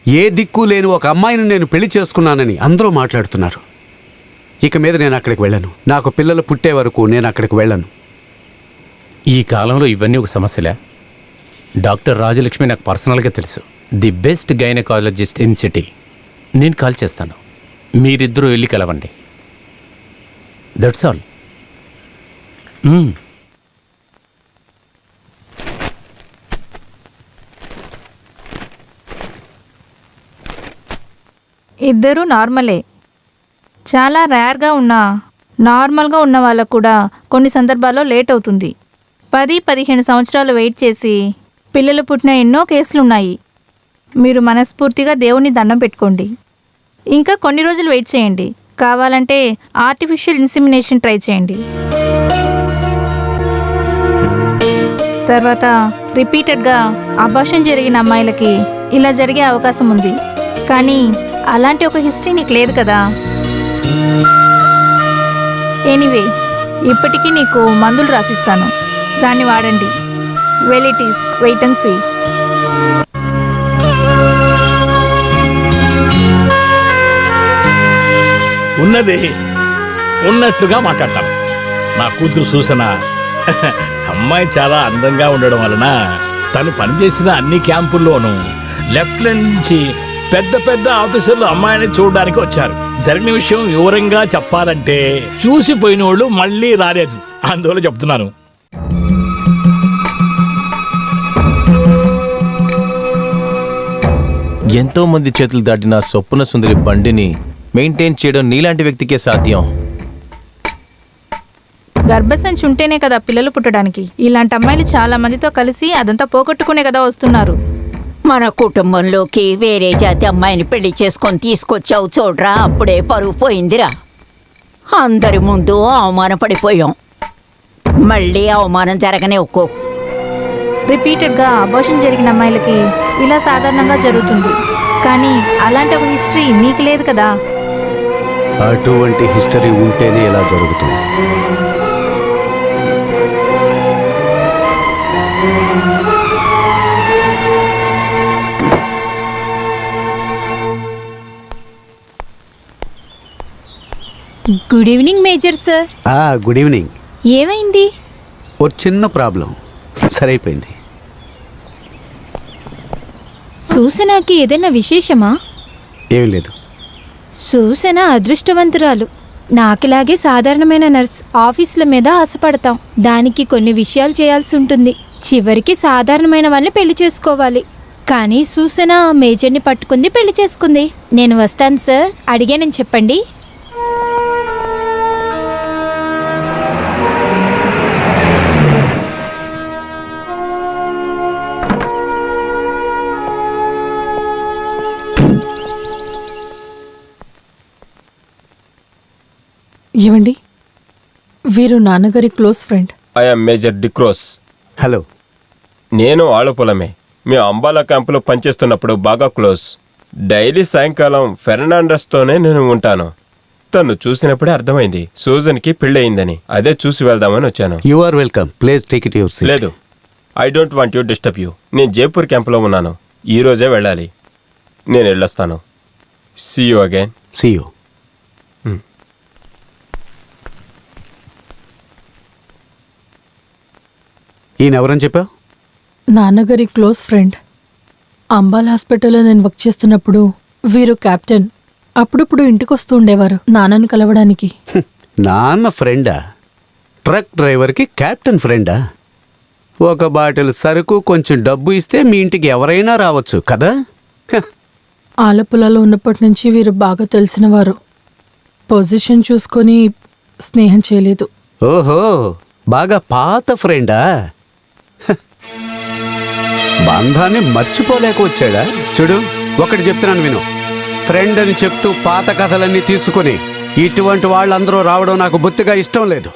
ఏ దిక్కు లేని ఒక అమ్మాయిని నేను పెళ్లి చేసుకున్నానని అందరూ మాట్లాడుతున్నారు. ఇక మీద నేను అక్కడికి వెళ్ళను. నాకు పిల్లలు పుట్టే వరకు నేను అక్కడికి వెళ్ళను. ఈ కాలంలో ఇవన్నీ ఒక సమస్యలే. డాక్టర్ రాజలక్ష్మి నాకు పర్సనల్గా తెలుసు. The best gynaecologist in city. నేను కాల్ చేస్తాను, మీరిద్దరూ వెళ్ళి కలవండి. That's all. ఇద్దరూ నార్మలే. చాలా రేర్గా నార్మల్గా ఉన్న వాళ్ళకు కూడా కొన్ని సందర్భాల్లో లేట్ అవుతుంది. 10-15 సంవత్సరాలు వెయిట్ చేసి పిల్లలు పుట్టిన ఎన్నో కేసులున్నాయి. మీరు మనస్ఫూర్తిగా దేవుని దండం పెట్టుకోండి. ఇంకా కొన్ని రోజులు వెయిట్ చేయండి. కావాలంటే ఆర్టిఫిషియల్ ఇన్సిమినేషన్ ట్రై చేయండి. తర్వాత రిపీటెడ్గా అబార్షన్ జరిగిన అమ్మాయిలకి ఇలా జరిగే అవకాశం ఉంది. కానీ అలాంటి ఒక హిస్టరీ నీకు లేదు కదా. ఎనీవే, ఇప్పటికీ నీకు మందులు రాసిస్తాను, దాన్ని వాడండి. Well it is, wait and see. ఉన్నది ఉన్నట్లుగా మాట్లాడతాం. నా కూతురు సూసన అమ్మాయి చాలా అందంగా ఉండడం వలన తను పనిచేసిన అన్ని క్యాంపుల్లోనూ లెఫ్టినెంట్ నుంచి పెద్ద పెద్ద ఆఫీసర్లు అమ్మాయిని చూడడానికి వచ్చారు. జరిగిన విషయం వివరంగా చెప్పాలంటే చూసిపోయిన వాళ్ళు మళ్ళీ రాలేదు. అందువల్ల చెప్తున్నాను. ఎంతో మంది చేతులు దాటిన స్వప్న సుందరి బండిని మెయింటైన్ చేయడం నీలాంటి వ్యక్తికే సాధ్యం. గర్భసంచి ఉంటేనే కదా పిల్లలు పుట్టడానికి. ఇలాంటి అమ్మాయిలు చాలా మందితో కలిసి అదంతా పోగొట్టుకునే కదా వస్తున్నారు. మన కుటుంబంలోకి వేరే జాతి అమ్మాయిని పెళ్లి చేసుకొని తీసుకొచ్చావు చూడరా, అప్పుడే పరువు పోయిందిరా. అందరి ముందు అవమానపడిపోయాం. మళ్ళీ అవమానం జరగనివ్వకు. రిపీటెడ్గా అబార్షన్ జరిగిన అమ్మాయిలకి ఇలా సాధారణంగా జరుగుతుంది. కానీ అలాంటి ఒక హిస్టరీ నీకు లేదు కదా. అటువంటి హిస్టరీ ఉంటేనే ఇలా జరుగుతుంది. Good evening major sir. Good evening. ఏమైంది? ఒక చిన్న ప్రాబ్లం సరైపోయింది. సూసనకి ఏదైనా విశేషమా? ఏం లేదు. సూసన అదృష్టవంతురాలు. నాకులాగే సాధారణమైన నర్స్. ఆఫీసుల మీద ఆశపడతాం. దానికి కొన్ని విషయాలు చేయాల్సి ఉంటుంది. చివరికి సాధారణమైన వాళ్ళని పెళ్లి చేసుకోవాలి. కానీ సూసన మేజర్ని పట్టుకుంది, పెళ్లి చేసుకుంది. నేను వస్తాను సార్. అడిగానని చెప్పండి. ఏవండి, వీరు నాన్నగారి క్లోజ్ ఫ్రెండ్. ఐఎమ్ మేజర్ డిక్రోస్. హలో. నేను ఆಳುపొలమే. మేము అంబాలా క్యాంపులో పనిచేస్తున్నప్పుడు బాగా క్లోజ్. డైలీ సాయంకాలం ఫెర్నాండస్తోనే నేను ఉంటాను. తను చూసినప్పుడే అర్థమైంది సూజన్కి పెళ్ళయిందని. అదే చూసి వెళ్దామని వచ్చాను. You are welcome. Please take it your seat. లేదు, I don't want you disturb you. నేను జైపూర్ క్యాంపులో ఉన్నాను. ఈరోజే వెళ్ళాలి. నేను వెళ్ళొస్తాను. See you again. See you. ఈయన ఎవరని చెప్పావు? నాన్నగారి క్లోజ్ ఫ్రెండ్. అంబాల్ హాస్పిటల్లో నేను వర్క్ చేస్తున్నప్పుడు వీరు కెప్టెన్. అప్పుడప్పుడు ఇంటికి వస్తూ ఉండేవారు నాన్నని కలవడానికి. నాన్న ఫ్రెండా? ట్రక్ డ్రైవర్కి కెప్టెన్ ఫ్రెండా? ఒక బాటిల్ సరుకు, కొంచెం డబ్బు ఇస్తే మీ ఇంటికి ఎవరైనా రావచ్చు కదా. ఆలపులలో ఉన్నప్పటి నుంచి వీరు బాగా తెలిసినవారు. పొజిషన్ చూసుకొని స్నేహం చేయలేదు. ఓహో, బాగా పాత ఫ్రెండా? బంధాన్ని మర్చిపోలేక వచ్చాడా? చూడు, ఒకటి చెప్తున్నాను విను. ఫ్రెండ్ అని చెప్తూ పాత కథలన్నీ తీసుకుని ఇటువంటి వాళ్ళందరూ రావడం నాకు బొత్తిగా ఇష్టం లేదు.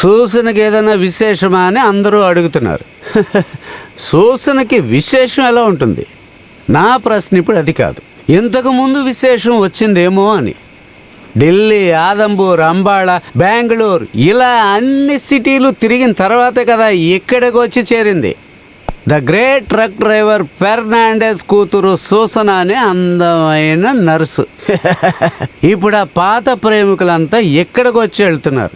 సూసనకి ఏదైనా విశేషమా అని అందరూ అడుగుతున్నారు. సూసనకి విశేషం ఎలా ఉంటుంది? నా ప్రశ్న ఇప్పుడు అది కాదు. ఇంతకుముందు విశేషం వచ్చిందేమో అని. ఢిల్లీ, ఆదంబూర్, అంబాళ, బెంగళూరు ఇలా అన్ని సిటీలు తిరిగిన తర్వాతే కదా ఇక్కడికి వచ్చి చేరింది. The great truck driver Fernandes కూతురు సూసన అనే అందమైన నర్సు. ఇప్పుడు ఆ పాత ప్రేమికులంతా ఇక్కడికి వచ్చి వెళ్తున్నారు.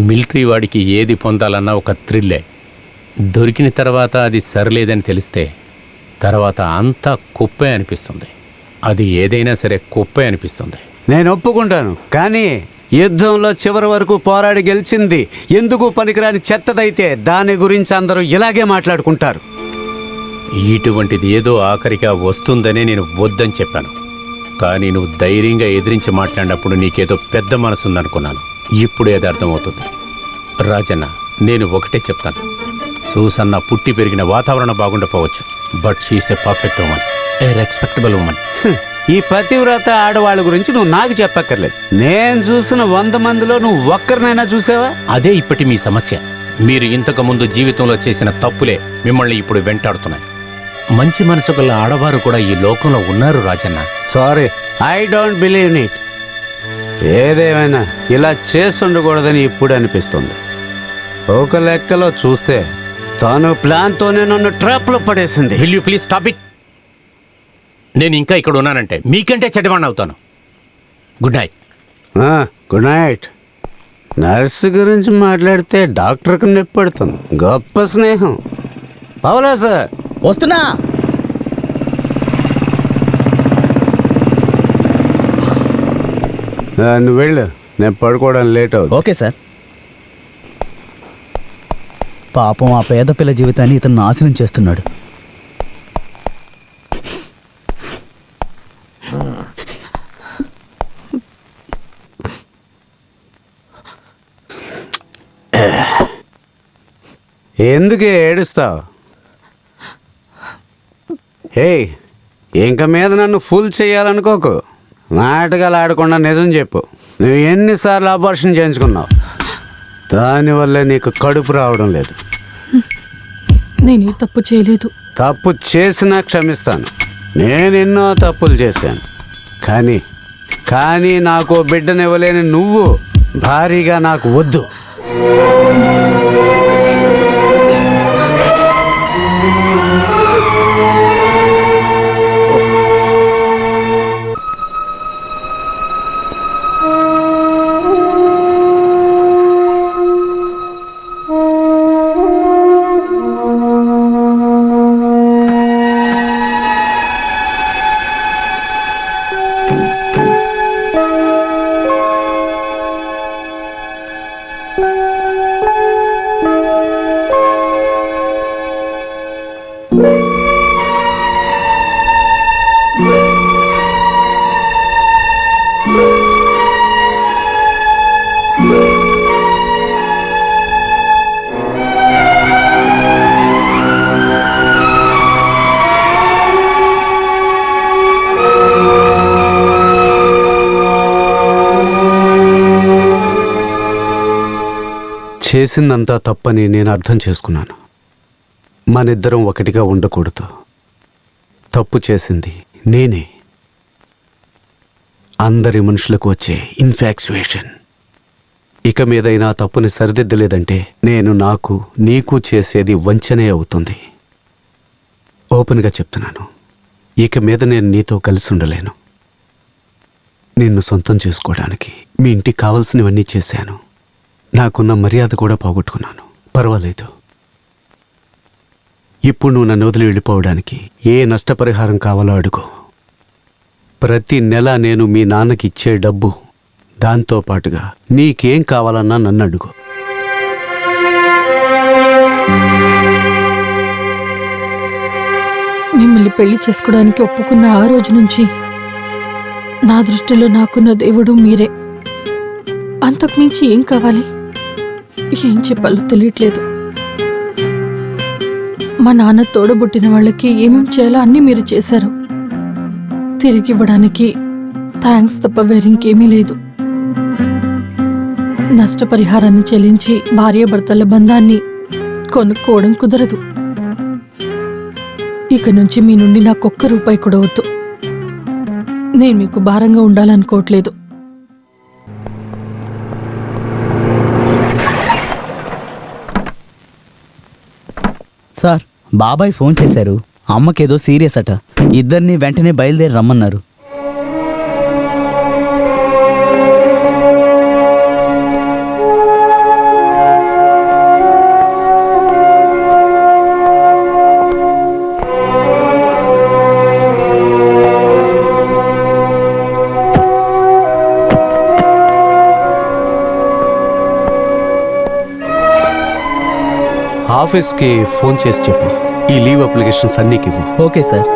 మిలిటరీ వాడికి ఏది పొందాలన్నా ఒక థ్రిల్లే. దొరికిన తర్వాత అది సరిలేదని తెలిస్తే తర్వాత అంతా కుప్పే అనిపిస్తుంది. అది ఏదైనా సరే కుప్పే అనిపిస్తుంది. నేను ఒప్పుకుంటాను, కానీ యుద్ధంలో చివరి వరకు పోరాడి గెలిచింది ఎందుకు పనికిరాని చెత్తదైతే దాని గురించి అందరూ ఇలాగే మాట్లాడుకుంటారు. ఇటువంటిది ఏదో ఆఖరిగా వస్తుందనే నేను వద్దని చెప్పాను. కానీ నువ్వు ధైర్యంగా ఎదిరించి మాట్లాడినప్పుడు నీకేదో పెద్ద మనసుందనుకున్నాను. ఇప్పుడు ఏది అర్థమవుతుంది. రాజన్న, నేను ఒకటే చెప్తాను. సూసన్న పుట్టి పెరిగిన వాతావరణం బాగుండకపోవచ్చు, but she is a perfect woman, a respectable woman. ఈ పతివ్రత ఆడవాళ్ళ గురించి నువ్వు నాకు చెప్పక్కర్లేదు. నేను చూసిన 100 మందిలో నువ్వు ఒక్కరినైనా చూసావా? అదే ఇప్పటి మీ సమస్య. మీరు ఇంతకు ముందు జీవితంలో చేసిన తప్పులే మిమ్మల్ని ఇప్పుడు వెంటాడుతున్నాయి. మంచి మనసు గల ఆడవారు కూడా ఈ లోకంలో ఉన్నారు Rajanna. Sorry, I don't believe it. ఏదేమైనా ఇలా చేసుండకూడదని ఇప్పుడు అనిపిస్తుంది. ఒక లెక్కలో చూస్తే తను ప్లాన్తోనే నన్ను ట్రాప్లో పడేసింది. Will you please stop it? నేను ఇంకా ఇక్కడ ఉన్నానంటే మీకంటే చెడ్డవాణ్ణి అవుతాను. Good night. Good night. Nurse గురించి మాట్లాడితే డాక్టర్కి నొప్పి పడుతుంది. గొప్ప స్నేహం. పవలా సార్ వస్తున్నా. నువ్వు వెళ్ళు, నేను పడుకోవడం లేట్ అవుతుంది. Okay sir. పాపం ఆ పేద పిల్ల జీవితాన్ని ఇతను నాశనం చేస్తున్నాడు. ఎందుకు ఏడుస్తావు? ఇంక మీద నన్ను ఫుల్ చేయాలనుకోకు. నాటకాలు ఆడకుండా నిజం చెప్పు. నువ్వు ఎన్నిసార్లు అబార్షన్ చేయించుకున్నావు? దానివల్లే నీకు కడుపు రావడం లేదు. నేను ఈ తప్పు చేయలేదు. తప్పు చేసినా క్షమిస్తాను. నేను ఎన్నో తప్పులు చేశాను. కానీ నాకు బిడ్డనివ్వలేని నువ్వు భారీగా నాకు వద్దు. చేసిందంతా తప్పని నేను అర్థం చేసుకున్నాను. మనిద్దరం ఒకటిగా ఉండకూడదు. తప్పు చేసింది నేనే. అందరి మనుషులకు వచ్చే ఇన్ఫాక్చుయేషన్. ఇక మీదైనా తప్పుని సరిదిద్దలేదంటే నేను నీకు చేసేది వంచనే అవుతుంది. ఓపెన్గా చెప్తున్నాను, ఇక మీద నేను నీతో కలిసి ఉండలేను. నిన్ను సొంతం చేసుకోవడానికి మీ ఇంటికి కావలసినవన్నీ చేశాను. నాకున్న మర్యాద కూడా పోగొట్టుకున్నాను. పర్వాలేదు. ఇప్పుడు నువ్వు నన్ను వదిలి వెళ్ళిపోవడానికి ఏ నష్టపరిహారం కావాలో అడుగు. ప్రతి నెల నేను మీ నాన్నకి ఇచ్చే డబ్బు, దాంతోపాటుగా నీకేం కావాలన్నా నన్ను అడుగు. మిమ్మల్ని పెళ్లి చేసుకోవడానికి ఒప్పుకున్న ఆ రోజు నుంచి నా దృష్టిలో నాకున్న దేవుడు మీరే. అంతకుమించి ఏం కావాలి? ఏం చెప్పాలో తెలియట్లేదు. మా నాన్న తోడబుట్టిన వాళ్ళకి ఏమేం చేయాలో అన్నీ మీరు చేశారు. తిరిగి ఇవ్వడానికి థ్యాంక్స్ తప్ప వేరింకేమీ లేదు. నష్టపరిహారాన్ని చెల్లించి భార్యాభర్తల బంధాన్ని కొనుక్కోవడం కుదరదు. ఇక నుంచి మీ నుండి నాకొక్క రూపాయి కూడా వద్దు. నేను మీకు భారంగా ఉండాలనుకోవట్లేదు. సార్, బాబాయ్ ఫోన్ చేశారు. అమ్మకేదో సీరియస్ అట. ఇద్దరిని వెంటనే బయలుదేరి రమ్మన్నారు. ఆఫీస్కి ఫోన్ చేసి చెప్పు, ఈ లీవ్ అప్లికేషన్స్ అన్నీకి ఇవ్వు. Okay sir.